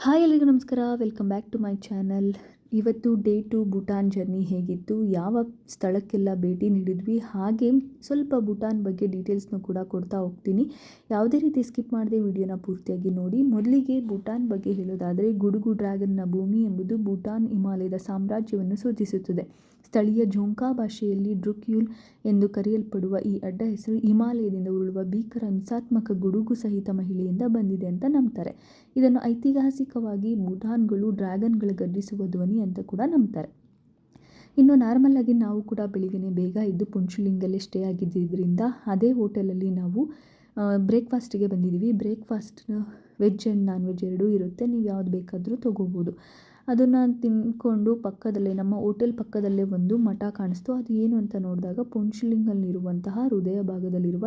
Hi ಎಲ್ರಿಗೂ ನಮಸ್ಕಾರ. Welcome back to my channel. ಇವತ್ತು ಡೇ 2 ಭೂಟಾನ್ ಜರ್ನಿ ಹೇಗಿತ್ತು, ಯಾವ ಸ್ಥಳಕ್ಕೆಲ್ಲ ಭೇಟಿ ನೀಡಿದ್ವಿ, ಹಾಗೆ ಸ್ವಲ್ಪ ಭೂಟಾನ್ ಬಗ್ಗೆ ಡೀಟೇಲ್ಸ್ನು ಕೂಡ ಕೊಡ್ತಾ ಹೋಗ್ತೀನಿ. ಯಾವುದೇ ರೀತಿ ಸ್ಕಿಪ್ ಮಾಡದೆ ವಿಡಿಯೋನ ಪೂರ್ತಿಯಾಗಿ ನೋಡಿ. ಮೊದಲಿಗೆ ಭೂಟಾನ್ ಬಗ್ಗೆ ಹೇಳೋದಾದರೆ, ಗುಡುಗು ಡ್ರ್ಯಾಗನ್ನ ಭೂಮಿ ಎಂಬುದು ಭೂಟಾನ್ ಹಿಮಾಲಯದ ಸಾಮ್ರಾಜ್ಯವನ್ನು ಸೂಚಿಸುತ್ತದೆ. ಸ್ಥಳೀಯ ಝೋಂಕಾ ಭಾಷೆಯಲ್ಲಿ ಡ್ರುಕ್ಯೂಲ್ ಎಂದು ಕರೆಯಲ್ಪಡುವ ಈ ಅಡ್ಡ ಹೆಸರು ಹಿಮಾಲಯದಿಂದ ಉರುಳುವ ಭೀಕರ ಹಿಂಸಾತ್ಮಕ ಗುಡುಗು ಸಹಿತ ಮಹಿಳೆಯಿಂದ ಬಂದಿದೆ ಅಂತ ನಂಬ್ತಾರೆ. ಇದನ್ನು ಐತಿಹಾಸಿಕವಾಗಿ ಭೂಟಾನ್ಗಳು ಡ್ರ್ಯಾಗನ್ಗಳ ಗರ್ಜಿಸುವ ಧ್ವನಿ ಅಂತ ಕೂಡ ನಂಬ್ತಾರೆ. ಇನ್ನು ನಾರ್ಮಲ್ ಆಗಿ ನಾವು ಕೂಡ ಬೆಳಿಗ್ಗೆ ಬೇಗ ಎದ್ದು ಪುಂಚುಲಿಂಗಲ್ಲೇ ಸ್ಟೇ ಆಗಿದ್ದರಿಂದ ಅದೇ ಹೋಟೆಲಲ್ಲಿ ನಾವು ಬ್ರೇಕ್ಫಾಸ್ಟಿಗೆ ಬಂದಿದ್ದೀವಿ. ಬ್ರೇಕ್ಫಾಸ್ಟ್ನ ವೆಜ್ ಆ್ಯಂಡ್ ನಾನ್ ವೆಜ್ ಎರಡೂ ಇರುತ್ತೆ, ನೀವು ಯಾವ್ದು ಬೇಕಾದರೂ ತೊಗೋಬೋದು. ಅದನ್ನು ತಿಂದ್ಕೊಂಡು ಪಕ್ಕದಲ್ಲೇ, ನಮ್ಮ ಹೋಟೆಲ್ ಪಕ್ಕದಲ್ಲೇ ಒಂದು ಮಠ ಕಾಣಿಸ್ತು. ಅದು ಏನು ಅಂತ ನೋಡಿದಾಗ, ಪುಂಚುಲಿಂಗಲ್ಲಿರುವಂತಹ ಹೃದಯ ಭಾಗದಲ್ಲಿರುವ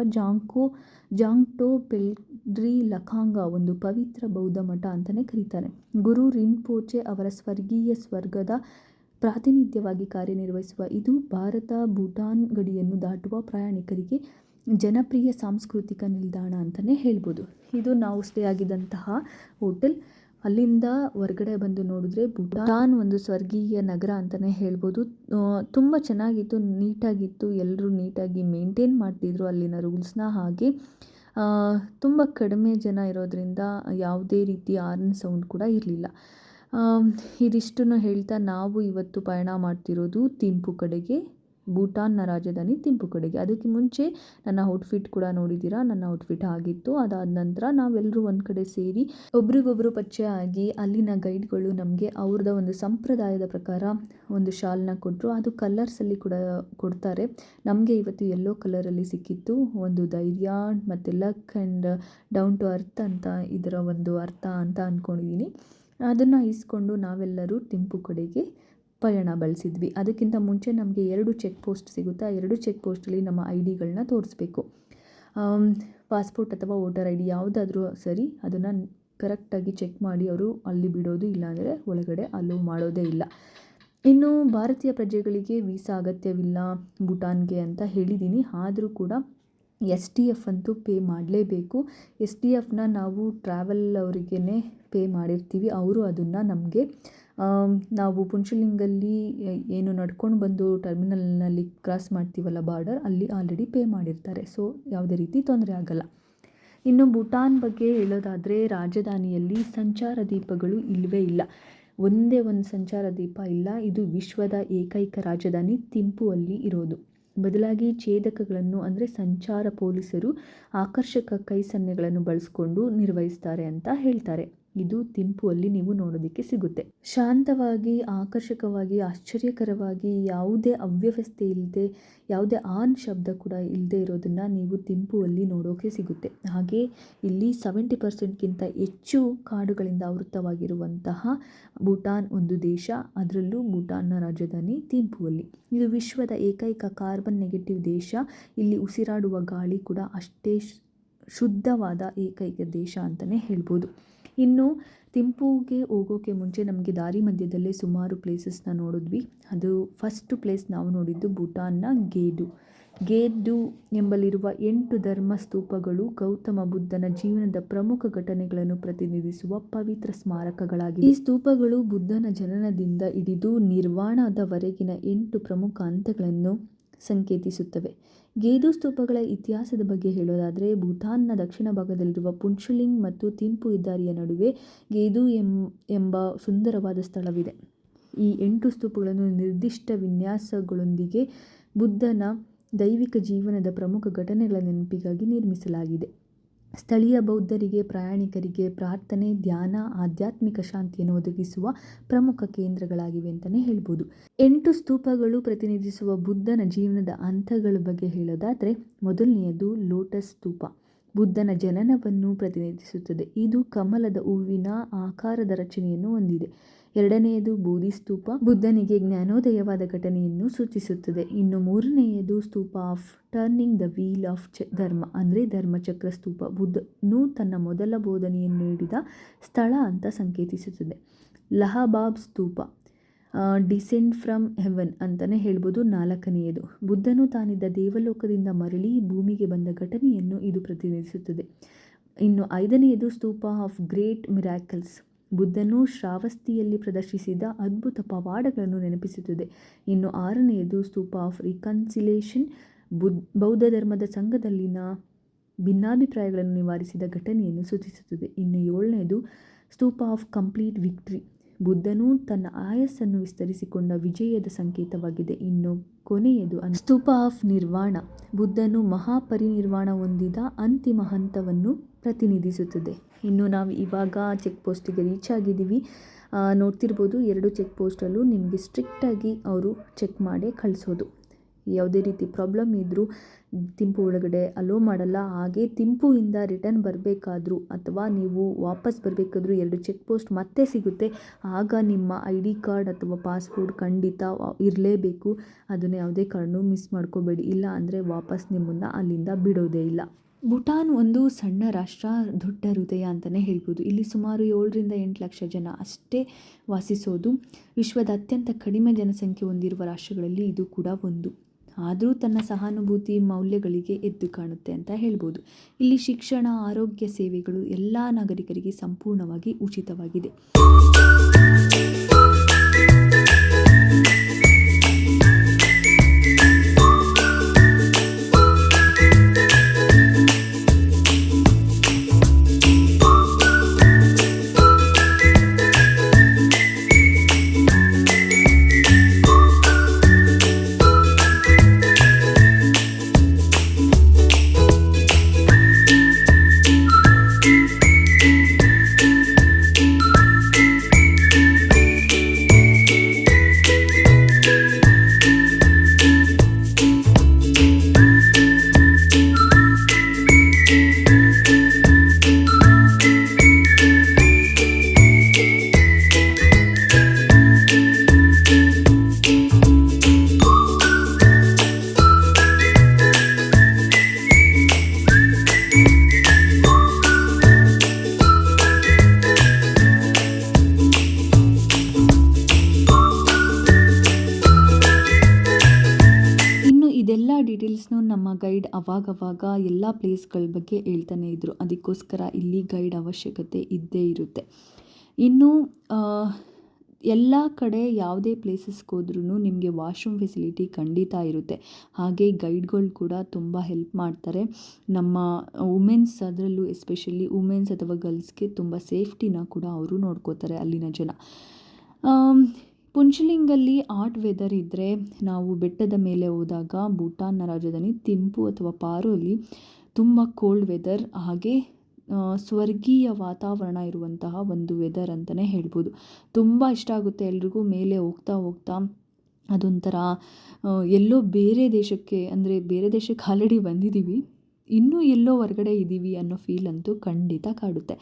ಜಾಂಗ್ಟೋ ಪೆಲ್ಡ್ರಿ ಲಖಾಂಗ ಒಂದು ಪವಿತ್ರ ಬೌದ್ಧ ಮಠ ಅಂತಲೇ ಕರೀತಾರೆ. ಗುರು ರಿನ್ಪೋಚೆ ಅವರ ಸ್ವರ್ಗದ ಪ್ರಾತಿನಿಧ್ಯವಾಗಿ ಕಾರ್ಯನಿರ್ವಹಿಸುವ ಇದು ಭಾರತ ಭೂಟಾನ್ ಗಡಿಯನ್ನು ದಾಟುವ ಪ್ರಯಾಣಿಕರಿಗೆ ಜನಪ್ರಿಯ ಸಾಂಸ್ಕೃತಿಕ ನಿಲ್ದಾಣ ಅಂತಲೇ ಹೇಳ್ಬೋದು. ಇದು ನಾವು ಸ್ಟೇ ಆಗಿದ್ದಂತಹ ಹೋಟೆಲ್. ಅಲ್ಲಿಂದ ಹೊರಗಡೆ ಬಂದು ನೋಡಿದ್ರೆ ಭೂಟಾನ್ ಒಂದು ಸ್ವರ್ಗೀಯ ನಗರ ಅಂತಲೇ ಹೇಳ್ಬೋದು. ತುಂಬ ಚೆನ್ನಾಗಿತ್ತು, ನೀಟಾಗಿತ್ತು. ಎಲ್ಲರೂ ನೀಟಾಗಿ ಮೇಂಟೈನ್ ಮಾಡ್ತಿದ್ರು ಅಲ್ಲಿನ ರೂಲ್ಸ್ನ. ಹಾಗೆ ತುಂಬ ಕಡಿಮೆ ಜನ ಇರೋದ್ರಿಂದ ಯಾವುದೇ ರೀತಿ ಆರ್ನ್ ಸೌಂಡ್ ಕೂಡ ಇರಲಿಲ್ಲ. ಇದಿಷ್ಟನ್ನು ಹೇಳ್ತಾ ನಾವು ಇವತ್ತು ಪಯಣ ಮಾಡ್ತಿರೋದು ಥಿಂಪು ಕಡೆಗೆ, ಭೂಟಾನ್ನ ರಾಜಧಾನಿ ಥಿಂಪು ಕಡೆಗೆ. ಅದಕ್ಕೆ ಮುಂಚೆ ನನ್ನ ಔಟ್ಫಿಟ್ ಕೂಡ ನೋಡಿದ್ದೀರಾ. ನನ್ನ ಔಟ್ಫಿಟ್ ಆಗಿತ್ತು. ಅದಾದ ನಂತರ ನಾವೆಲ್ಲರೂ ಒಂದು ಕಡೆ ಸೇರಿ ಒಬ್ರಿಗೊಬ್ರು ಪರಿಚಯ ಆಗಿ ಅಲ್ಲಿನ ಗೈಡ್ಗಳು ನಮಗೆ ಅವ್ರದ್ದು ಒಂದು ಸಂಪ್ರದಾಯದ ಪ್ರಕಾರ ಒಂದು ಶಾಲ್ನ ಕೊಟ್ಟರು. ಅದು ಕಲರ್ಸಲ್ಲಿ ಕೂಡ ಕೊಡ್ತಾರೆ. ನಮಗೆ ಇವತ್ತು ಯೆಲ್ಲೋ ಕಲರಲ್ಲಿ ಸಿಕ್ಕಿತ್ತು. ಒಂದು ಧೈರ್ಯ ಮತ್ತು luck and down to earth ಅಂತ ಇದರ ಒಂದು ಅರ್ಥ ಅಂತ ಅಂದ್ಕೊಂಡಿದ್ದೀನಿ. ಅದನ್ನು ಇಸ್ಕೊಂಡು ನಾವೆಲ್ಲರೂ ಥಿಂಪು ಕಡೆಗೆ ಪಯಣ ಬೆಳೆಸಿದ್ವಿ. ಅದಕ್ಕಿಂತ ಮುಂಚೆ ನಮಗೆ 2 ಚೆಕ್ ಪೋಸ್ಟ್ ಸಿಗುತ್ತೆ. ಆ 2 ಚೆಕ್ ಪೋಸ್ಟಲ್ಲಿ ನಮ್ಮ ID-ಗಳನ್ನ ತೋರಿಸ್ಬೇಕು. ಪಾಸ್ಪೋರ್ಟ್ ಅಥವಾ ವೋಟರ್ ID ಯಾವುದಾದ್ರೂ ಸರಿ, ಅದನ್ನು ಕರೆಕ್ಟಾಗಿ ಚೆಕ್ ಮಾಡಿ ಅವರು ಅಲ್ಲಿ ಬಿಡೋದು, ಇಲ್ಲಾಂದರೆ ಒಳಗಡೆ ಅಲೋ ಮಾಡೋದೇ ಇಲ್ಲ. ಇನ್ನು ಭಾರತೀಯ ಪ್ರಜೆಗಳಿಗೆ ವೀಸಾ ಅಗತ್ಯವಿಲ್ಲ ಭೂಟಾನ್ಗೆ ಅಂತ ಹೇಳಿದ್ದೀನಿ. ಆದರೂ ಕೂಡ STF ಅಂತೂ ಪೇ ಮಾಡಲೇಬೇಕು. STFನ ನಾವು ಟ್ರಾವೆಲ್ ಅವರಿಗೇ ಪೇ ಮಾಡಿರ್ತೀವಿ. ಅವರು ಅದನ್ನು ನಮಗೆ ನಾವು ಪುಂಚುಲಿಂಗಲ್ಲಿ ಏನು ನಡ್ಕೊಂಡು ಬಂದು ಟರ್ಮಿನಲ್ನಲ್ಲಿ ಕ್ರಾಸ್ ಮಾಡ್ತೀವಲ್ಲ ಬಾರ್ಡರ್, ಅಲ್ಲಿ ಆಲ್ರೆಡಿ ಪೇ ಮಾಡಿರ್ತಾರೆ. ಸೊ ಯಾವುದೇ ರೀತಿ ತೊಂದರೆ ಆಗಲ್ಲ. ಇನ್ನು ಭೂಟಾನ್ ಬಗ್ಗೆ ಹೇಳೋದಾದರೆ, ರಾಜಧಾನಿಯಲ್ಲಿ ಸಂಚಾರ ದೀಪಗಳು ಇಲ್ಲವೇ ಇಲ್ಲ. ಒಂದೇ ಒಂದು ಸಂಚಾರ ದೀಪ ಇಲ್ಲ. ಇದು ವಿಶ್ವದ ಏಕೈಕ ರಾಜಧಾನಿ ಥಿಂಪು ಅಲ್ಲಿ ಇರೋದು. ಬದಲಾಗಿ ಛೇದಕಗಳನ್ನು ಅಂದರೆ ಸಂಚಾರ ಪೊಲೀಸರು ಆಕರ್ಷಕ ಕೈ ಸನ್ನೆಗಳನ್ನು ಬಳಸಿಕೊಂಡು ನಿರ್ವಹಿಸ್ತಾರೆ ಅಂತ ಹೇಳ್ತಾರೆ. ಇದು ಥಿಂಪು ಅಲ್ಲಿ ನೀವು ನೋಡೋದಕ್ಕೆ ಸಿಗುತ್ತೆ. ಶಾಂತವಾಗಿ, ಆಕರ್ಷಕವಾಗಿ, ಆಶ್ಚರ್ಯಕರವಾಗಿ, ಯಾವುದೇ ಅವ್ಯವಸ್ಥೆ ಇಲ್ಲದೆ, ಯಾವುದೇ ಆನ್ ಶಬ್ದ ಕೂಡ ಇಲ್ಲದೆ ಇರೋದನ್ನು ನೀವು ಥಿಂಪು ಅಲ್ಲಿ ನೋಡೋಕೆ ಸಿಗುತ್ತೆ. ಹಾಗೆ ಇಲ್ಲಿ 70%ಗಿಂತ ಹೆಚ್ಚು ಕಾಡುಗಳಿಂದ ಆವೃತವಾಗಿರುವಂತಹ ಭೂಟಾನ್ ಒಂದು ದೇಶ. ಅದರಲ್ಲೂ ಭೂಟಾನ್ನ ರಾಜಧಾನಿ ಥಿಂಪು ಅಲ್ಲಿ. ಇದು ವಿಶ್ವದ ಏಕೈಕ ಕಾರ್ಬನ್ ನೆಗೆಟಿವ್ ದೇಶ. ಇಲ್ಲಿ ಉಸಿರಾಡುವ ಗಾಳಿ ಕೂಡ ಅಷ್ಟೇ ಶುದ್ಧವಾದ ಏಕೈಕ ದೇಶ ಅಂತಲೇ ಹೇಳ್ಬೋದು. ಇನ್ನು ಥಿಂಪುಗೆ ಹೋಗೋಕ್ಕೆ ಮುಂಚೆ ನಮಗೆ ದಾರಿ ಮಧ್ಯದಲ್ಲೇ ಸುಮಾರು ಪ್ಲೇಸಸ್ನ ನೋಡಿದ್ವಿ. ಅದು ಫಸ್ಟ್ ಪ್ಲೇಸ್ ನಾವು ನೋಡಿದ್ದು ಭೂಟಾನ್ನ ಗೇಡು ಎಂಬಲ್ಲಿರುವ 8 ಧರ್ಮ ಸ್ತೂಪಗಳು ಗೌತಮ ಬುದ್ಧನ ಜೀವನದ ಪ್ರಮುಖ ಘಟನೆಗಳನ್ನು ಪ್ರತಿನಿಧಿಸುವ ಪವಿತ್ರ ಸ್ಮಾರಕಗಳಾಗಿವೆ. ಈ ಸ್ತೂಪಗಳು ಬುದ್ಧನ ಜನನದಿಂದ ಹಿಡಿದು ನಿರ್ವಾಣದವರೆಗಿನ 8 ಪ್ರಮುಖ ಹಂತಗಳನ್ನು ಸಂಕೇತಿಸುತ್ತವೆ. ಗೇದು ಸ್ತೂಪಗಳ ಇತಿಹಾಸದ ಬಗ್ಗೆ ಹೇಳೋದಾದರೆ, ಭೂತಾನ್ನ ದಕ್ಷಿಣ ಭಾಗದಲ್ಲಿರುವ ಪುಂಚುಲಿಂಗ್ ಮತ್ತು ಥಿಂಪು ಹೆದ್ದಾರಿಯ ನಡುವೆ ಗೇದು ಎಂಬ ಸುಂದರವಾದ ಸ್ಥಳವಿದೆ. ಈ 8 ಸ್ತೂಪಗಳನ್ನು ನಿರ್ದಿಷ್ಟ ವಿನ್ಯಾಸಗಳೊಂದಿಗೆ ಬುದ್ಧನ ದೈವಿಕ ಜೀವನದ ಪ್ರಮುಖ ಘಟನೆಗಳ ನೆನಪಿಗಾಗಿ ನಿರ್ಮಿಸಲಾಗಿದೆ. ಸ್ಥಳೀಯ ಬೌದ್ಧರಿಗೆ, ಪ್ರಯಾಣಿಕರಿಗೆ ಪ್ರಾರ್ಥನೆ, ಧ್ಯಾನ, ಆಧ್ಯಾತ್ಮಿಕ ಶಾಂತಿಯನ್ನು ಒದಗಿಸುವ ಪ್ರಮುಖ ಕೇಂದ್ರಗಳಾಗಿವೆ ಅಂತಲೇ ಹೇಳ್ಬೋದು. 8 ಸ್ತೂಪಗಳು ಪ್ರತಿನಿಧಿಸುವ ಬುದ್ಧನ ಜೀವನದ ಹಂತಗಳ ಬಗ್ಗೆ ಹೇಳೋದಾದರೆ, ಮೊದಲನೆಯದು ಲೋಟಸ್ ಸ್ತೂಪ, ಬುದ್ಧನ ಜನನವನ್ನು ಪ್ರತಿನಿಧಿಸುತ್ತದೆ. ಇದು ಕಮಲದ ಹೂವಿನ ಆಕಾರದ ರಚನೆಯನ್ನು ಹೊಂದಿದೆ. ಎರಡನೆಯದು ಬೋಧಿ ಸ್ತೂಪ, ಬುದ್ಧನಿಗೆ ಜ್ಞಾನೋದಯವಾದ ಘಟನೆಯನ್ನು ಸೂಚಿಸುತ್ತದೆ. ಇನ್ನು ಮೂರನೆಯದು stupa of turning the wheel of dharma ಅಂದರೆ ಧರ್ಮಚಕ್ರ ಸ್ತೂಪ, ಬುದ್ಧನು ತನ್ನ ಮೊದಲ ಬೋಧನೆಯನ್ನು ನೀಡಿದ ಸ್ಥಳ ಅಂತ ಸಂಕೇತಿಸುತ್ತದೆ. ಲಹಾಬಾಬ್ ಸ್ತೂಪ, ಡಿಸೆಂಡ್ ಫ್ರಮ್ ಹೆವನ್ ಅಂತಲೇ ಹೇಳ್ಬೋದು, ನಾಲ್ಕನೆಯದು. ಬುದ್ಧನು ತಾನಿದ್ದ ದೇವಲೋಕದಿಂದ ಮರಳಿ ಭೂಮಿಗೆ ಬಂದ ಘಟನೆಯನ್ನು ಇದು ಪ್ರತಿನಿಧಿಸುತ್ತದೆ. ಇನ್ನು ಐದನೆಯದು ಸ್ತೂಪ ಆಫ್ ಗ್ರೇಟ್ ಮಿರಾಕಲ್ಸ್, ಬುದ್ಧನು ಶ್ರಾವಸ್ತಿಯಲ್ಲಿ ಪ್ರದರ್ಶಿಸಿದ ಅದ್ಭುತ ಪವಾಡಗಳನ್ನು ನೆನಪಿಸುತ್ತದೆ. ಇನ್ನು 6ನೇದು ಸ್ತೂಪ ಆಫ್ ರಿಕನ್ಸಿಲೇಷನ್, ಬೌದ್ಧ ಧರ್ಮದ ಸಂಘದಲ್ಲಿನ ಭಿನ್ನಾಭಿಪ್ರಾಯಗಳನ್ನು ನಿವಾರಿಸಿದ ಘಟನೆಯನ್ನು ಸೂಚಿಸುತ್ತದೆ. ಇನ್ನು 7ನೇದು ಸ್ತೂಪ ಆಫ್ ಕಂಪ್ಲೀಟ್ ವಿಕ್ಟ್ರಿ, ಬುದ್ಧನು ತನ್ನ ಆಯಸ್ಸನ್ನು ವಿಸ್ತರಿಸಿಕೊಂಡ ವಿಜಯದ ಸಂಕೇತವಾಗಿದೆ. ಇನ್ನು ಕೊನೆಯದು ಸ್ತೂಪ ಆಫ್ ನಿರ್ವಾಣ, ಬುದ್ಧನು ಮಹಾಪರಿನಿರ್ವಾಣ ಹೊಂದಿದ ಅಂತಿಮ ಹಂತವನ್ನು ಪ್ರತಿನಿಧಿಸುತ್ತದೆ. ಇನ್ನು ನಾವು ಇವಾಗ ಚೆಕ್ ಪೋಸ್ಟಿಗೆ ರೀಚ್ ಆಗಿದ್ದೀವಿ. ನೋಡ್ತಿರ್ಬೋದು 2 ಚೆಕ್ ಪೋಸ್ಟಲ್ಲೂ ನಿಮಗೆ ಸ್ಟ್ರಿಕ್ಟಾಗಿ ಅವರು ಚೆಕ್ ಮಾಡಿ ಕಳಿಸೋದು. ಯಾವುದೇ ರೀತಿ ಪ್ರಾಬ್ಲಮ್ ಇದ್ದರೂ ಥಿಂಪು ಒಳಗಡೆ ಅಲೋ ಮಾಡಲ್ಲ. ಹಾಗೆ ಥಿಂಪುಯಿಂದ ರಿಟರ್ನ್ ಬರಬೇಕಾದ್ರೂ ಅಥವಾ ನೀವು ವಾಪಸ್ ಬರಬೇಕಾದ್ರೂ 2 ಚೆಕ್ ಪೋಸ್ಟ್ ಮತ್ತೆ ಸಿಗುತ್ತೆ. ಆಗ ನಿಮ್ಮ ID ಕಾರ್ಡ್ ಅಥವಾ ಪಾಸ್ಪೋರ್ಟ್ ಖಂಡಿತ ಇರಲೇಬೇಕು. ಅದನ್ನು ಯಾವುದೇ ಕಾರಣವೂ ಮಿಸ್ ಮಾಡ್ಕೋಬೇಡಿ, ಇಲ್ಲ ಅಂದರೆ ವಾಪಸ್ ನಿಮ್ಮನ್ನು ಅಲ್ಲಿಂದ ಬಿಡೋದೇ ಇಲ್ಲ. ಭೂಟಾನ್ ಒಂದು ಸಣ್ಣ ರಾಷ್ಟ್ರ, ದೊಡ್ಡ ಹೃದಯ ಅಂತಲೇ ಹೇಳ್ಬೋದು. ಇಲ್ಲಿ ಸುಮಾರು 7ರಿಂದ 8 ಲಕ್ಷ ಜನ ಅಷ್ಟೇ ವಾಸಿಸೋದು. ವಿಶ್ವದ ಅತ್ಯಂತ ಕಡಿಮೆ ಜನಸಂಖ್ಯೆ ಹೊಂದಿರುವ ರಾಷ್ಟ್ರಗಳಲ್ಲಿ ಇದು ಕೂಡ ಒಂದು. ಆದರೂ ತನ್ನ ಸಹಾನುಭೂತಿ ಮೌಲ್ಯಗಳಿಗೆ ಎದ್ದು ಕಾಣುತ್ತೆ ಅಂತ ಹೇಳ್ಬೋದು. ಇಲ್ಲಿ ಶಿಕ್ಷಣ, ಆರೋಗ್ಯ ಸೇವೆಗಳು ಎಲ್ಲ ನಾಗರಿಕರಿಗೆ ಸಂಪೂರ್ಣವಾಗಿ ಉಚಿತವಾಗಿದೆ. ಡೀಟೇಲ್ಸ್ನು ನಮ್ಮ ಗೈಡ್ ಅವಾಗವಾಗ ಎಲ್ಲ ಪ್ಲೇಸ್ಗಳ ಬಗ್ಗೆ ಹೇಳ್ತಾನೆ ಇದ್ದರು. ಅದಕ್ಕೋಸ್ಕರ ಇಲ್ಲಿ ಗೈಡ್ ಅವಶ್ಯಕತೆ ಇದ್ದೇ ಇರುತ್ತೆ. ಇನ್ನು ಎಲ್ಲ ಕಡೆ ಯಾವುದೇ ಪ್ಲೇಸಸ್ಗೆ ಹೋದ್ರೂ ನಿಮಗೆ ವಾಶ್ರೂಮ್ ಫೆಸಿಲಿಟಿ ಖಂಡಿತ ಇರುತ್ತೆ. ಹಾಗೆ ಗೈಡ್ಗಳು ಕೂಡ ತುಂಬ ಹೆಲ್ಪ್ ಮಾಡ್ತಾರೆ. ನಮ್ಮ ವುಮೆನ್ಸ್, ಅದರಲ್ಲೂ ಎಸ್ಪೆಷಲಿ ವುಮೆನ್ಸ್ ಅಥವಾ ಗರ್ಲ್ಸ್ಗೆ ತುಂಬ ಸೇಫ್ಟಿನ ಕೂಡ ಅವರು ನೋಡ್ಕೋತಾರೆ ಅಲ್ಲಿನ ಜನ. ಪುಂಚಲಿಂಗಲ್ಲಿ ಆಟ್ ವೆದರ್ ಇದ್ದರೆ ನಾವು ಬೆಟ್ಟದ ಮೇಲೆ ಹೋದಾಗ ಭೂಟಾನ್ನ ರಾಜಧಾನಿ ಥಿಂಪು ಅಥವಾ ಪಾರೋಲಿ ತುಂಬ ಕೋಲ್ಡ್ ವೆದರ್, ಹಾಗೆ ಸ್ವರ್ಗೀಯ ವಾತಾವರಣ ಇರುವಂತಹ ಒಂದು ವೆದರ್ ಅಂತಲೇ ಹೇಳ್ಬೋದು. ತುಂಬ ಇಷ್ಟ ಆಗುತ್ತೆ ಎಲ್ರಿಗೂ. ಮೇಲೆ ಹೋಗ್ತಾ ಹೋಗ್ತಾ ಅದೊಂಥರ ಎಲ್ಲೋ ಬೇರೆ ದೇಶಕ್ಕೆ, ಅಂದರೆ ಬೇರೆ ದೇಶಕ್ಕೆ ಆಲ್ರೆಡಿ ಬಂದಿದ್ದೀವಿ, ಇನ್ನೂ ಎಲ್ಲೋ ಹೊರಗಡೆ ಇದ್ದೀವಿ ಅನ್ನೋ ಫೀಲ್ ಅಂತೂ ಖಂಡಿತ ಕಾಡುತ್ತೆ.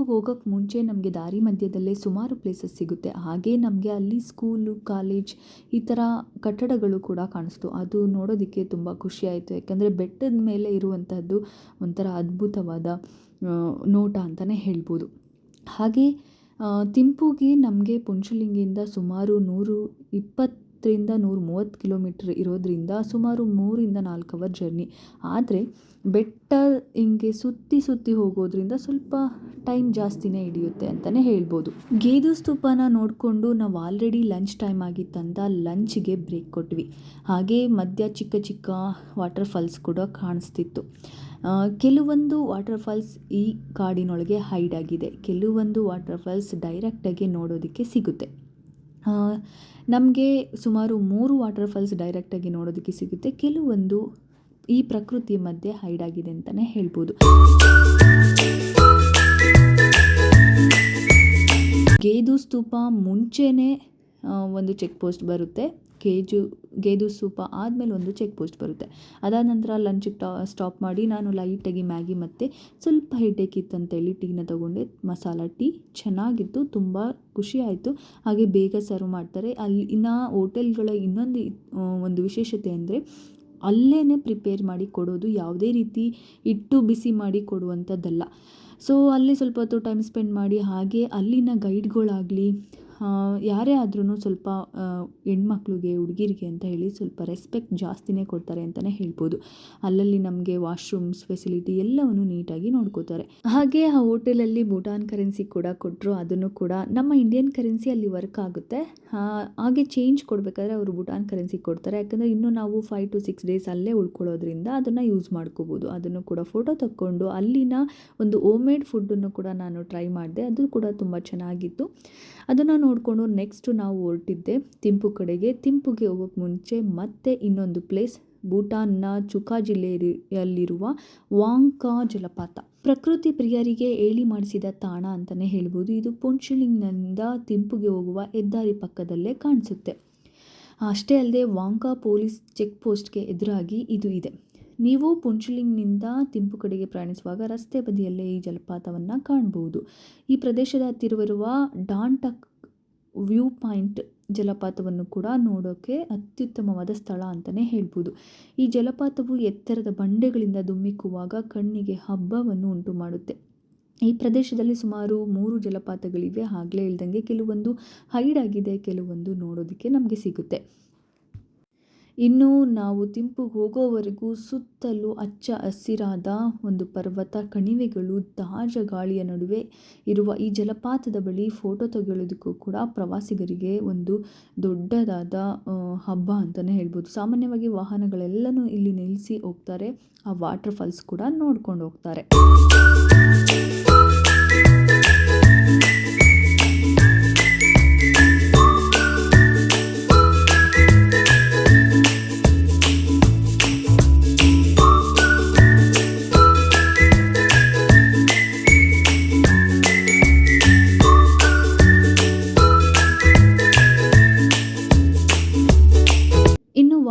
ಹೋಗೋಕ್ಕೆ ಮುಂಚೆ ನಮಗೆ ದಾರಿ ಮಧ್ಯದಲ್ಲೇ ಸುಮಾರು ಪ್ಲೇಸಸ್ ಸಿಗುತ್ತೆ. ಹಾಗೆ ನಮಗೆ ಅಲ್ಲಿ ಸ್ಕೂಲು, ಕಾಲೇಜ್ ಈ ಥರ ಕಟ್ಟಡಗಳು ಕೂಡ ಕಾಣಿಸ್ತು. ಅದು ನೋಡೋದಕ್ಕೆ ತುಂಬ ಖುಷಿಯಾಯಿತು. ಯಾಕಂದರೆ ಬೆಟ್ಟದ ಮೇಲೆ ಇರುವಂಥದ್ದು ಒಂಥರ ಅದ್ಭುತವಾದ ನೋಟ ಅಂತಲೇ ಹೇಳ್ಬೋದು. ಹಾಗೆ ಥಿಂಪುಗೆ ನಮಗೆ ಪುಂಚಲಿಂಗಿಂದ ಸುಮಾರು 120ರಿಂದ 130 ಕಿಲೋಮೀಟರ್ ಇರೋದ್ರಿಂದ ಸುಮಾರು 3-4 ಅವರ್ ಜರ್ನಿ. ಆದರೆ ಬೆಟ್ಟ ಹಿಂಗೆ ಸುತ್ತಿ ಹೋಗೋದ್ರಿಂದ ಸ್ವಲ್ಪ ಟೈಮ್ ಜಾಸ್ತಿನೇ ಹಿಡಿಯುತ್ತೆ ಅಂತಲೇ ಹೇಳ್ಬೋದು. ಗೇದು ಸ್ತೂಪನ ನೋಡಿಕೊಂಡು ನಾವು ಆಲ್ರೆಡಿ ಲಂಚ್ ಟೈಮ್ ಆಗಿತ್ತಂತ ಲಂಚ್ಗೆ ಬ್ರೇಕ್ ಕೊಟ್ವಿ. ಹಾಗೆ ಮಧ್ಯ ಚಿಕ್ಕ ಚಿಕ್ಕ ವಾಟರ್ ಫಾಲ್ಸ್ ಕೂಡ ಕಾಣಿಸ್ತಿತ್ತು. ಕೆಲವೊಂದು ವಾಟರ್ ಫಾಲ್ಸ್ ಈ ಕಾಡಿನೊಳಗೆ ಹೈಡ್ ಆಗಿದೆ, ಕೆಲವೊಂದು ವಾಟರ್ ಫಾಲ್ಸ್ ಡೈರೆಕ್ಟಾಗಿ ನೋಡೋದಕ್ಕೆ ಸಿಗುತ್ತೆ. ನಮಗೆ ಸುಮಾರು 3 ವಾಟರ್ ಫಾಲ್ಸ್ ಡೈರೆಕ್ಟಾಗಿ ನೋಡೋದಕ್ಕೆ ಸಿಗುತ್ತೆ, ಕೆಲವೊಂದು ಈ ಪ್ರಕೃತಿ ಮಧ್ಯೆ ಹೈಡ್ ಆಗಿದೆ ಅಂತಲೇ ಹೇಳ್ಬೋದು. ಗೇದು ಸ್ತೂಪ ಮುಂಚೆನೇ ಒಂದು ಚೆಕ್ ಪೋಸ್ಟ್ ಬರುತ್ತೆ, ಗೇದು ಸ್ತೂಪ ಆದಮೇಲೆ ಒಂದು ಚೆಕ್ ಪೋಸ್ಟ್ ಬರುತ್ತೆ. ಅದಾದ ನಂತರ ಲಂಚಿಗೆ ಸ್ಟಾಪ್ ಮಾಡಿ ನಾನು ಲೈಟಾಗಿ ಮ್ಯಾಗಿ ಮತ್ತು ಸ್ವಲ್ಪ ಹೆಡ್ಡೇಕ್ ಇತ್ತಂತೇಳಿ ಟೀನ ತೊಗೊಂಡೆ. ಮಸಾಲ ಟೀ ಚೆನ್ನಾಗಿತ್ತು, ತುಂಬ ಖುಷಿ ಆಯಿತು. ಹಾಗೆ ಬೇಗ ಸರ್ವ್ ಮಾಡ್ತಾರೆ. ಅಲ್ಲಿನ ಹೋಟೆಲ್ಗಳ ಒಂದು ವಿಶೇಷತೆ ಅಂದರೆ ಅಲ್ಲೇ ಪ್ರಿಪೇರ್ ಮಾಡಿ ಕೊಡೋದು, ಯಾವುದೇ ರೀತಿ ಇಟ್ಟು ಬಿಸಿ ಮಾಡಿ ಕೊಡುವಂಥದ್ದಲ್ಲ. ಸೊ ಅಲ್ಲಿ ಸ್ವಲ್ಪ ಹೊತ್ತು ಟೈಮ್ ಸ್ಪೆಂಡ್ ಮಾಡಿ, ಹಾಗೆ ಅಲ್ಲಿನ ಗೈಡ್ಗಳಾಗಲಿ ಯಾರೇ ಆದ್ರೂ ಸ್ವಲ್ಪ ಹೆಣ್ಮಕ್ಳಿಗೆ ಹುಡುಗಿರಿಗೆ ಅಂತ ಹೇಳಿ ಸ್ವಲ್ಪ ರೆಸ್ಪೆಕ್ಟ್ ಜಾಸ್ತಿನೇ ಕೊಡ್ತಾರೆ ಅಂತಲೇ ಹೇಳ್ಬೋದು. ಅಲ್ಲಲ್ಲಿ ನಮಗೆ ವಾಶ್ರೂಮ್ಸ್ ಫೆಸಿಲಿಟಿ ಎಲ್ಲವನ್ನು ನೀಟಾಗಿ ನೋಡ್ಕೋತಾರೆ. ಹಾಗೆ ಆ ಹೋಟೆಲಲ್ಲಿ ಭೂಟಾನ್ ಕರೆನ್ಸಿ ಕೂಡ ಕೊಟ್ಟರು, ಅದನ್ನು ಕೂಡ ನಮ್ಮ ಇಂಡಿಯನ್ ಕರೆನ್ಸಿ ಅಲ್ಲಿ ವರ್ಕ್ ಆಗುತ್ತೆ. ಹಾಗೆ ಚೇಂಜ್ ಕೊಡಬೇಕಾದ್ರೆ ಅವರು ಭೂಟಾನ್ ಕರೆನ್ಸಿ ಕೊಡ್ತಾರೆ, ಯಾಕಂದರೆ ಇನ್ನೂ ನಾವು 5 to 6 days ಅಲ್ಲೇ ಉಳ್ಕೊಳ್ಳೋದ್ರಿಂದ ಅದನ್ನು ಯೂಸ್ ಮಾಡ್ಕೋಬೋದು. ಅದನ್ನು ಕೂಡ ಫೋಟೋ ತಕ್ಕೊಂಡು ಅಲ್ಲಿನ ಒಂದು ಹೋಮ್ ಮೇಡ್ ಫುಡ್ಡನ್ನು ಕೂಡ ನಾನು ಟ್ರೈ ಮಾಡಿದೆ, ಅದು ಕೂಡ ತುಂಬ ಚೆನ್ನಾಗಿತ್ತು. ಅದನ್ನು ನೋಡಿಕೊಂಡು ನೆಕ್ಸ್ಟು ನಾವು ಹೊರಟಿದ್ದೆ ಥಿಂಪು ಕಡೆಗೆ. ಥಿಂಪುಗೆ ಹೋಗೋಕ್ಕೆ ಮುಂಚೆ ಮತ್ತೆ ಇನ್ನೊಂದು ಪ್ಲೇಸ್, ಭೂಟಾನ್ನ ಚುಕಾ ಜಿಲ್ಲೆಯಲ್ಲಿರುವ ವಾಂಗ್ಕಾ ಜಲಪಾತ. ಪ್ರಕೃತಿ ಪ್ರಿಯರಿಗೆ ಹೇಳಿ ಮಾಡಿಸಿದ ತಾಣ ಅಂತಲೇ ಹೇಳ್ಬೋದು. ಇದು ಪುಂಚಲಿಂಗ್ನಿಂದ ಥಿಂಪುಗೆ ಹೋಗುವ ಹೆದ್ದಾರಿ ಪಕ್ಕದಲ್ಲೇ ಕಾಣಿಸುತ್ತೆ. ಅಷ್ಟೇ ಅಲ್ಲದೆ ವಾಂಗ್ಕಾ ಪೊಲೀಸ್ ಚೆಕ್ ಪೋಸ್ಟ್ಗೆ ಎದುರಾಗಿ ಇದು ಇದೆ. ನೀವು ಪುಂಚಲಿಂಗ್ನಿಂದ ಥಿಂಪು ಕಡೆಗೆ ಪ್ರಯಾಣಿಸುವಾಗ ರಸ್ತೆ ಬದಿಯಲ್ಲೇ ಈ ಜಲಪಾತವನ್ನು ಕಾಣಬಹುದು. ಈ ಪ್ರದೇಶದ ಹತ್ತಿರವಿರುವ ಡಾಂಟಕ್ ವ್ಯೂ ಪಾಯಿಂಟ್ ಜಲಪಾತವನ್ನು ಕೂಡ ನೋಡೋಕ್ಕೆ ಅತ್ಯುತ್ತಮವಾದ ಸ್ಥಳ ಅಂತಲೇ ಹೇಳ್ಬೋದು. ಈ ಜಲಪಾತವು ಎತ್ತರದ ಬಂಡೆಗಳಿಂದ ಧುಮ್ಮಿಕ್ಕುವಾಗ ಕಣ್ಣಿಗೆ ಹಬ್ಬವನ್ನು ಉಂಟು ಮಾಡುತ್ತೆ. ಈ ಪ್ರದೇಶದಲ್ಲಿ ಸುಮಾರು 3 ಜಲಪಾತಗಳಿವೆ. ಆಗಲೇ ಹೇಳ್ದಂಗೆ ಕೆಲವೊಂದು ಹೈಡ್ ಆಗಿದೆ, ಕೆಲವೊಂದು ನೋಡೋದಕ್ಕೆ ನಮಗೆ ಸಿಗುತ್ತೆ. ಇನ್ನು ನಾವು ಥಿಂಪುಗೆ ಹೋಗೋವರೆಗೂ ಸುತ್ತಲೂ ಹಚ್ಚ ಹಸಿರಾದ ಒಂದು ಪರ್ವತ ಕಣಿವೆಗಳು, ತಾಜ ಗಾಳಿಯ ನಡುವೆ ಇರುವ ಈ ಜಲಪಾತದ ಬಳಿ ಫೋಟೋ ತೆಗೆಯೋದಕ್ಕೂ ಕೂಡ ಪ್ರವಾಸಿಗರಿಗೆ ಒಂದು ದೊಡ್ಡದಾದ ಹಬ್ಬ ಅಂತಲೇ ಹೇಳ್ಬೋದು. ಸಾಮಾನ್ಯವಾಗಿ ವಾಹನಗಳೆಲ್ಲನೂ ಇಲ್ಲಿ ನಿಲ್ಲಿಸಿ ಹೋಗ್ತಾರೆ, ಆ ವಾಟರ್ ಫಾಲ್ಸ್ ಕೂಡ ನೋಡ್ಕೊಂಡು ಹೋಗ್ತಾರೆ.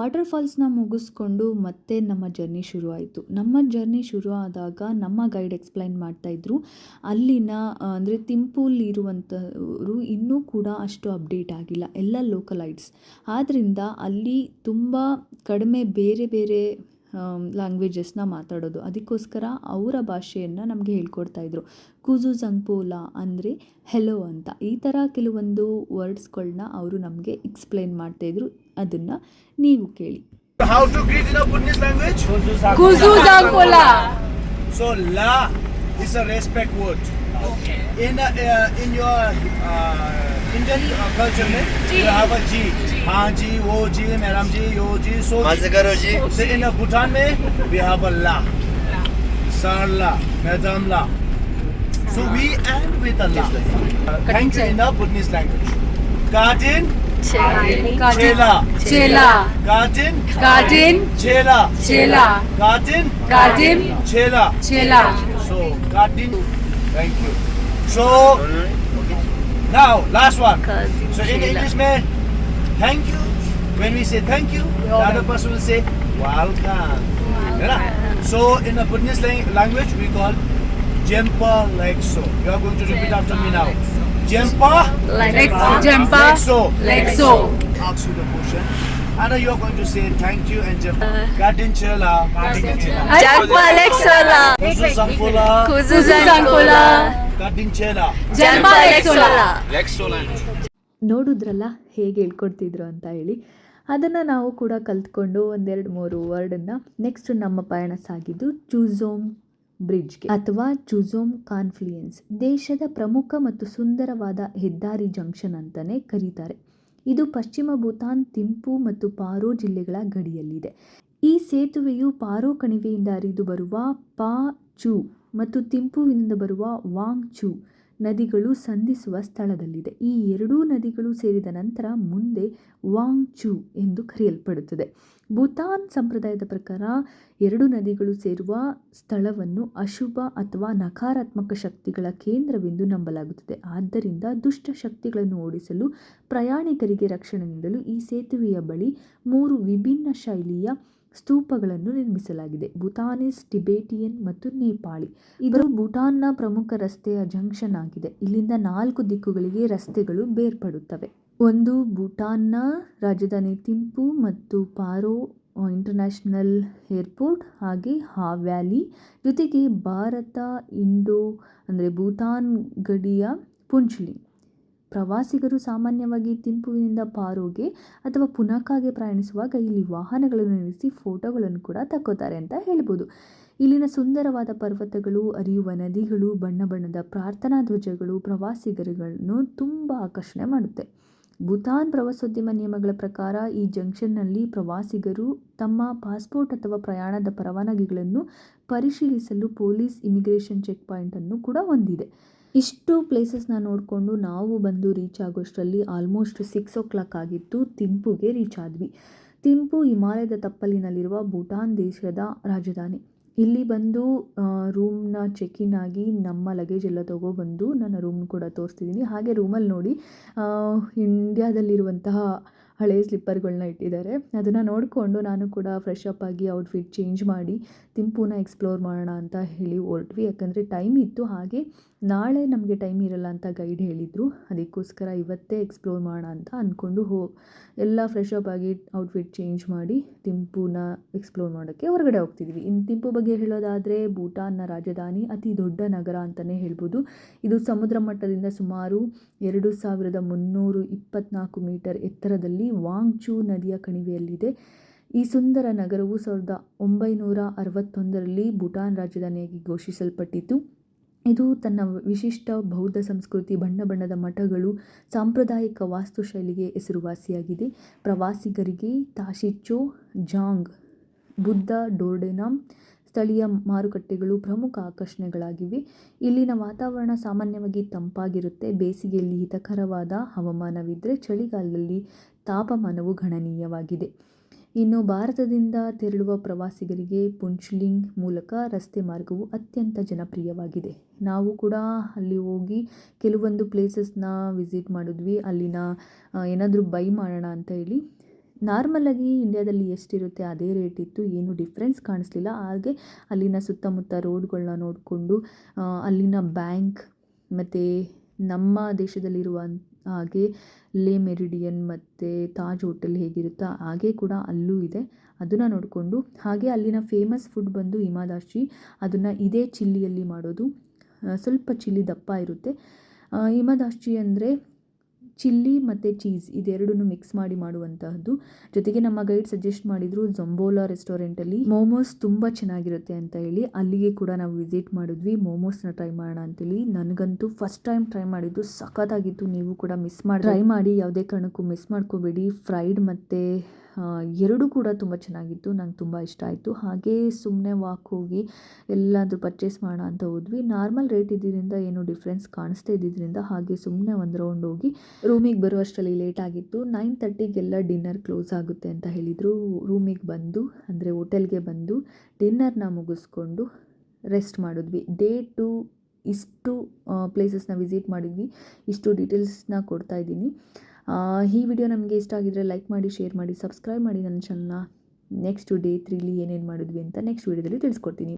ವಾಟರ್ ಫಾಲ್ಸ್ನ ಮುಗಿಸ್ಕೊಂಡು ಮತ್ತೆ ನಮ್ಮ ಜರ್ನಿ ಶುರು ಆಯಿತು. ನಮ್ಮ ಜರ್ನಿ ಶುರು ಆದಾಗ ನಮ್ಮ ಗೈಡ್ ಎಕ್ಸ್ಪ್ಲೈನ್ ಮಾಡ್ತಾಯಿದ್ರು, ಅಲ್ಲಿನ ಅಂದರೆ ಥಿಂಪುಲಿರುವಂಥವರು ಇನ್ನೂ ಕೂಡ ಅಷ್ಟು ಅಪ್ಡೇಟ್ ಆಗಿಲ್ಲ, ಎಲ್ಲ ಲೋಕಲೈಟ್ಸ್. ಆದ್ದರಿಂದ ಅಲ್ಲಿ ತುಂಬ ಕಡಿಮೆ ಬೇರೆ ಬೇರೆ ಲ್ಯಾಂಗ್ವೇಜಸ್ನ ಮಾತಾಡೋದು. ಅದಕ್ಕೋಸ್ಕರ ಅವರ ಭಾಷೆಯನ್ನು ನಮಗೆ ಹೇಳ್ಕೊಡ್ತಾಯಿದ್ರು. ಕುಜು ಜಂಗ್ಪೋಲಾ ಅಂದರೆ ಹೆಲೋ ಅಂತ, ಈ ಥರ ಕೆಲವೊಂದು ವರ್ಡ್ಸ್ಗಳನ್ನ ಅವರು ನಮಗೆ ಎಕ್ಸ್ಪ್ಲೈನ್ ಮಾಡ್ತಾಯಿದ್ರು. ಅದನ್ನು ನೀವು ಕೇಳಿ. How to greet in a Buddhist language? Kuzu Zangpola. So la is a respect word. Okay. In your Indian culture, you have a ji. हाँ जी, वो जी, मैडम जी, यो जी, सो जी. So in a Bhutan, we have a la. Sir la, madam la. So we end with a la. Thank you in a Buddhist language. Garden. Chela. Chela. Garden. Garden. Chela. Chela. Garden. Garden. Chela. Chela. So garden. Thank you. So now last one. So in English, mein thank you. When we say thank you, the other person will say welcome. So in a Buddhist language, we call Jempa Lekso. You are going to repeat after me now. Jempa Jempa Lekso. Lekso. Ask you the question. Anna, you're going to say thank you and Gadinchela. Jalpalexola. Kuzu Zampola. Kuzu Zankola. Gadinchela. Jalpalexola. ನೋಡಿದ್ರಲ್ಲ ಹೇಗೆ ಹೇಳ್ಕೊಡ್ತಿದ್ರು ಅಂತ ಹೇಳಿ. ಅದನ್ನು ನಾವು ಕೂಡ ಕಲ್ತ್ಕೊಂಡು 2-3 ವರ್ಡನ್ನು next ನಮ್ಮ ಪಯಣ ಸಾಗಿದ್ದು ಚುಜೋಮ್ ಬ್ರಿಡ್ಜ್ಗೆ ಅಥವಾ ಚುಜೋಮ್ ಕಾನ್ಫ್ಲುಯೆನ್ಸ್. ದೇಶದ ಪ್ರಮುಖ ಮತ್ತು ಸುಂದರವಾದ ಹೆದ್ದಾರಿ ಜಂಕ್ಷನ್ ಅಂತಲೇ ಕರೀತಾರೆ. ಇದು ಪಶ್ಚಿಮ ಭೂತಾನ್, ಥಿಂಪು ಮತ್ತು ಪಾರೋ ಜಿಲ್ಲೆಗಳ ಗಡಿಯಲ್ಲಿದೆ. ಈ ಸೇತುವೆಯು ಪಾರೋ ಕಣಿವೆಯಿಂದ ಹರಿದು ಬರುವ ಪಾ ಚು ಮತ್ತು ಥಿಂಪುವಿನಿಂದ ಬರುವ ವಾಂಗ್ ಚು ನದಿಗಳು ಸಂಧಿಸುವ ಸ್ಥಳದಲ್ಲಿದೆ. ಈ ಎರಡೂ ನದಿಗಳು ಸೇರಿದ ನಂತರ ಮುಂದೆ ವಾಂಗ್ ಚು ಎಂದು ಕರೆಯಲ್ಪಡುತ್ತದೆ. ಭೂತಾನ್ ಸಂಪ್ರದಾಯದ ಪ್ರಕಾರ ಎರಡು ನದಿಗಳು ಸೇರುವ ಸ್ಥಳವನ್ನು ಅಶುಭ ಅಥವಾ ನಕಾರಾತ್ಮಕ ಶಕ್ತಿಗಳ ಕೇಂದ್ರವೆಂದು ನಂಬಲಾಗುತ್ತದೆ. ಆದ್ದರಿಂದ ದುಷ್ಟ ಶಕ್ತಿಗಳನ್ನು ಓಡಿಸಲು ಪ್ರಯಾಣಿಕರಿಗೆ ರಕ್ಷಣೆ ನೀಡಲು ಈ ಸೇತುವೆಯ ಬಳಿ 3 ವಿಭಿನ್ನ ಶೈಲಿಯ ಸ್ತೂಪಗಳನ್ನು ನಿರ್ಮಿಸಲಾಗಿದೆ. ಭೂತಾನೀಸ್, ಟಿಬೇಟಿಯನ್ ಮತ್ತು ನೇಪಾಳಿ. ಇದು ಭೂಟಾನ್ನ ಪ್ರಮುಖ ರಸ್ತೆಯ ಜಂಕ್ಷನ್ ಆಗಿದೆ. ಇಲ್ಲಿಂದ 4 ದಿಕ್ಕುಗಳಿಗೆ ರಸ್ತೆಗಳು ಬೇರ್ಪಡುತ್ತವೆ. ಒಂದು ಭೂಟಾನ್ನ ರಾಜಧಾನಿ ಥಿಂಪು ಮತ್ತು ಪಾರೋ ಇಂಟರ್ನ್ಯಾಷನಲ್ ಏರ್ಪೋರ್ಟ್, ಹಾಗೆ ವ್ಯಾಲಿ, ಜೊತೆಗೆ ಭಾರತ ಇಂಡೋ ಭೂತಾನ್ ಗಡಿಯ ಪುಂಚ್ಲಿಂಗ್. ಪ್ರವಾಸಿಗರು ಸಾಮಾನ್ಯವಾಗಿ ಥಿಂಪುವಿನಿಂದ ಪಾರೋಗೆ ಅಥವಾ ಪುನಾಕಾಗೆ ಪ್ರಯಾಣಿಸುವಾಗ ಇಲ್ಲಿ ವಾಹನಗಳನ್ನು ನಿಲ್ಲಿಸಿ ಫೋಟೋಗಳನ್ನು ಕೂಡ ತಕ್ಕೋತಾರೆ ಅಂತ ಹೇಳ್ಬೋದು. ಇಲ್ಲಿನ ಸುಂದರವಾದ ಪರ್ವತಗಳು, ಹರಿಯುವ ನದಿಗಳು, ಬಣ್ಣ ಬಣ್ಣದ ಪ್ರಾರ್ಥನಾ ಧ್ವಜಗಳು ಪ್ರವಾಸಿಗರುಗಳನ್ನು ತುಂಬ ಆಕರ್ಷಣೆ ಮಾಡುತ್ತೆ. ಭೂತಾನ್ ಪ್ರವಾಸೋದ್ಯಮ ನಿಯಮಗಳ ಪ್ರಕಾರ ಈ ಜಂಕ್ಷನ್ನಲ್ಲಿ ಪ್ರವಾಸಿಗರು ತಮ್ಮ ಪಾಸ್ಪೋರ್ಟ್ ಅಥವಾ ಪ್ರಯಾಣದ ಪರವಾನಗಿಗಳನ್ನು ಪರಿಶೀಲಿಸಲು ಪೊಲೀಸ್ ಇಮಿಗ್ರೇಷನ್ ಚೆಕ್ ಪಾಯಿಂಟನ್ನು ಕೂಡ ಹೊಂದಿದೆ. ಇಷ್ಟು ಪ್ಲೇಸಸ್ನ ನೋಡಿಕೊಂಡು ನಾವು ಬಂದು ರೀಚ್ ಆಗೋಷ್ಟರಲ್ಲಿ ಆಲ್ಮೋಸ್ಟ್ 6 o'clock ಆಗಿತ್ತು. ಥಿಂಪುಗೆ ರೀಚ್ ಆದ್ವಿ. ಥಿಂಪು ಹಿಮಾಲಯದ ತಪ್ಪಲಿನಲ್ಲಿರುವ ಭೂಟಾನ್ ದೇಶದ ರಾಜಧಾನಿ. ಇಲ್ಲಿ ಬಂದು ರೂಮ್ನ ಚೆಕ್ ಇನ್ ಆಗಿ ನಮ್ಮ ಲಗೇಜ್ ಎಲ್ಲ ತೊಗೊಬಂದು ನನ್ನ ರೂಮ್ ಕೂಡ ತೋರಿಸ್ತಿದ್ದೀನಿ. ಹಾಗೆ ರೂಮಲ್ಲಿ ನೋಡಿ ಇಂಡಿಯಾದಲ್ಲಿರುವಂತಹ ಹಳೆ ಸ್ಲಿಪ್ಪರ್ಗಳನ್ನ ಇಟ್ಟಿದ್ದಾರೆ. ಅದನ್ನು ನೋಡಿಕೊಂಡು ನಾನು ಕೂಡ ಫ್ರೆಶ್ ಅಪ್ ಆಗಿ ಔಟ್ಫಿಟ್ ಚೇಂಜ್ ಮಾಡಿ ಥಿಂಪುನ ಎಕ್ಸ್ಪ್ಲೋರ್ ಮಾಡೋಣ ಅಂತ ಹೇಳಿ ಹೊರಟ್ವಿ. ಯಾಕಂದರೆ ಟೈಮ್ ಇತ್ತು, ಹಾಗೆ ನಾಳೆ ನಮಗೆ ಟೈಮ್ ಇರಲ್ಲ ಅಂತ ಗೈಡ್ ಹೇಳಿದರು. ಅದಕ್ಕೋಸ್ಕರ ಇವತ್ತೇ ಎಕ್ಸ್ಪ್ಲೋರ್ ಮಾಡೋಣ ಅಂತ ಅಂದ್ಕೊಂಡು ಎಲ್ಲ ಫ್ರೆಶ್ ಅಪ್ ಆಗಿ ಔಟ್ಫಿಟ್ ಚೇಂಜ್ ಮಾಡಿ ಥಿಂಪುನ ಎಕ್ಸ್ಪ್ಲೋರ್ ಮಾಡೋಕ್ಕೆ ಹೊರಗಡೆ ಹೋಗ್ತಿದ್ವಿ. ಇನ್ನು ಥಿಂಪು ಬಗ್ಗೆ ಹೇಳೋದಾದರೆ ಭೂಟಾನ್ನ ರಾಜಧಾನಿ, ಅತಿ ದೊಡ್ಡ ನಗರ ಅಂತಲೇ ಹೇಳ್ಬೋದು. ಇದು ಸಮುದ್ರ ಮಟ್ಟದಿಂದ ಸುಮಾರು 2324 ಮೀಟರ್ ಎತ್ತರದಲ್ಲಿ ವಾಂಗ್ ಚು ನದಿಯ ಕಣಿವೆಯಲ್ಲಿದೆ. ಈ ಸುಂದರ ನಗರವು 1961ರಲ್ಲಿ ಭೂಟಾನ್ ರಾಜಧಾನಿಯಾಗಿ ಘೋಷಿಸಲ್ಪಟ್ಟಿತು. ಇದು ತನ್ನ ವಿಶಿಷ್ಟ ಬೌದ್ಧ ಸಂಸ್ಕೃತಿ, ಬಣ್ಣ ಬಣ್ಣದ ಮಠಗಳು, ಸಾಂಪ್ರದಾಯಿಕ ವಾಸ್ತುಶೈಲಿಗೆ ಹೆಸರುವಾಸಿಯಾಗಿದೆ. ಪ್ರವಾಸಿಗರಿಗೆ ತಾಶಿಚೋ ಜಾಂಗ್ ಬುದ್ಧ ಡೋರ್ಡೆನಾಮ್ ಸ್ಥಳೀಯ ಮಾರುಕಟ್ಟೆಗಳು ಪ್ರಮುಖ ಆಕರ್ಷಣೆಗಳಾಗಿವೆ. ಇಲ್ಲಿನ ವಾತಾವರಣ ಸಾಮಾನ್ಯವಾಗಿ ತಂಪಾಗಿರುತ್ತೆ. ಬೇಸಿಗೆಯಲ್ಲಿ ಹಿತಕರವಾದ ಹವಾಮಾನವಿದ್ದರೆ ಚಳಿಗಾಲದಲ್ಲಿ ತಾಪಮಾನವು ಗಣನೀಯವಾಗಿದೆ. ಇನ್ನು ಭಾರತದಿಂದ ತೆರಳುವ ಪ್ರವಾಸಿಗರಿಗೆ ಪುಂಚ್ಲಿಂಗ್ ಮೂಲಕ ರಸ್ತೆ ಮಾರ್ಗವು ಅತ್ಯಂತ ಜನಪ್ರಿಯವಾಗಿದೆ. ನಾವು ಕೂಡ ಅಲ್ಲಿ ಹೋಗಿ ಕೆಲವೊಂದು ಪ್ಲೇಸಸ್ನ ವಿಸಿಟ್ ಮಾಡಿದ್ವಿ. ಅಲ್ಲಿನ ಏನಾದರೂ ಬೈ ಮಾಡೋಣ ಅಂತ ಹೇಳಿ. ನಾರ್ಮಲಾಗಿ ಇಂಡಿಯಾದಲ್ಲಿ ಎಷ್ಟಿರುತ್ತೆ ಅದೇ ರೇಟ್ ಇತ್ತು, ಏನು ಡಿಫ್ರೆನ್ಸ್ ಕಾಣಿಸ್ಲಿಲ್ಲ. ಹಾಗೆ ಅಲ್ಲಿನ ಸುತ್ತಮುತ್ತ ರೋಡ್ಗಳನ್ನ ನೋಡಿಕೊಂಡು ಅಲ್ಲಿನ ಬ್ಯಾಂಕ್ ಮತ್ತು ನಮ್ಮ ದೇಶದಲ್ಲಿರುವ ಹಾಗೆ ಲೇ ಮೆರಿಡಿಯನ್ ಮತ್ತು ತಾಜ್ ಹೋಟೆಲ್ ಹೇಗಿರುತ್ತೋ ಹಾಗೆ ಕೂಡ ಅಲ್ಲೂ ಇದೆ, ಅದನ್ನು ನೋಡಿಕೊಂಡು. ಹಾಗೆ ಅಲ್ಲಿನ ಫೇಮಸ್ ಫುಡ್ ಬಂದು ಹಿಮಾದಾಶಿ. ಅದನ್ನು ಇದೇ ಚಿಲ್ಲಿಯಲ್ಲಿ ಮಾಡೋದು, ಸ್ವಲ್ಪ ಚಿಲ್ಲಿ ದಪ್ಪ ಇರುತ್ತೆ. ಹಿಮಾದಾಶಿ ಅಂದರೆ ಚಿಲ್ಲಿ ಮತ್ತು ಚೀಸ್ ಇದೆರಡನ್ನು ಮಿಕ್ಸ್ ಮಾಡಿ ಮಾಡುವಂತಹದ್ದು. ಜೊತೆಗೆ ನಮ್ಮ ಗೈಡ್ ಸಜೆಸ್ಟ್ ಮಾಡಿದರು ಜಂಬೋಲಾ ರೆಸ್ಟೋರೆಂಟಲ್ಲಿ ಮೋಮೋಸ್ ತುಂಬ ಚೆನ್ನಾಗಿರುತ್ತೆ ಅಂತ ಹೇಳಿ. ಅಲ್ಲಿಗೆ ಕೂಡ ನಾವು ವಿಸಿಟ್ ಮಾಡಿದ್ವಿ, ಮೋಮೋಸ್ನ ಟ್ರೈ ಮಾಡೋಣ ಅಂತೇಳಿ. ನನಗಂತೂ ಫಸ್ಟ್ ಟೈಮ್ ಟ್ರೈ ಮಾಡಿದ್ದು ಸಖತ್ತಾಗಿತ್ತು. ನೀವು ಕೂಡ ಟ್ರೈ ಮಾಡಿ, ಯಾವುದೇ ಕಾರಣಕ್ಕೂ ಮಿಸ್ ಮಾಡ್ಕೋಬೇಡಿ. ಫ್ರೈಡ್ ಮತ್ತು ಎರಡೂ ಕೂಡ ತುಂಬ ಚೆನ್ನಾಗಿತ್ತು, ನಂಗೆ ತುಂಬ ಇಷ್ಟ ಆಯಿತು. ಹಾಗೆ ಸುಮ್ಮನೆ ವಾಕ್ ಹೋಗಿ ಎಲ್ಲಾದರೂ ಪರ್ಚೇಸ್ ಮಾಡೋಣ ಅಂತ ಹೋದ್ವಿ. ನಾರ್ಮಲ್ ರೇಟ್ ಇದ್ದಿದ್ದರಿಂದ ಏನು ಡಿಫ್ರೆನ್ಸ್ ಕಾಣಿಸ್ತಾ ಇದ್ದಿದ್ದರಿಂದ ಹಾಗೆ ಸುಮ್ಮನೆ ಒಂದು ರೌಂಡ್ ಹೋಗಿ ರೂಮಿಗೆ ಬರುವಷ್ಟರಲ್ಲಿ ಲೇಟ್ ಆಗಿತ್ತು. 9:30ಗೆಲ್ಲ ಡಿನ್ನರ್ ಕ್ಲೋಸ್ ಆಗುತ್ತೆ ಅಂತ ಹೇಳಿದರು. ರೂಮಿಗೆ ಬಂದು ಅಂದರೆ ಹೋಟೆಲ್ಗೆ ಬಂದು ಡಿನ್ನರ್ನ ಮುಗಿಸ್ಕೊಂಡು ರೆಸ್ಟ್ ಮಾಡಿದ್ವಿ. ಡೇ 2 ಇಷ್ಟು ಪ್ಲೇಸಸ್ನ ವಿಸಿಟ್ ಮಾಡಿದ್ವಿ. ಇಷ್ಟು ಡೀಟೇಲ್ಸ್ನ ಕೊಡ್ತಾ ಇದ್ದೀನಿ. ಈ ವಿಡಿಯೋ ನಮಗೆ ಇಷ್ಟ ಆಗಿದ್ರೆ ಲೈಕ್ ಮಾಡಿ, ಶೇರ್ ಮಾಡಿ, ಸಬ್ಸ್ಕ್ರೈಬ್ ಮಾಡಿ ನನ್ನ ಚಾನಲ್ನ. ನೆಕ್ಸ್ಟ್ ಡೇ 3ಲಿ ಏನೇನು ಮಾಡಿದ್ವಿ ಅಂತ ನೆಕ್ಸ್ಟ್ ವಿಡಿಯೋದಲ್ಲಿ ತಿಳಿಸ್ಕೊಡ್ತೀನಿ.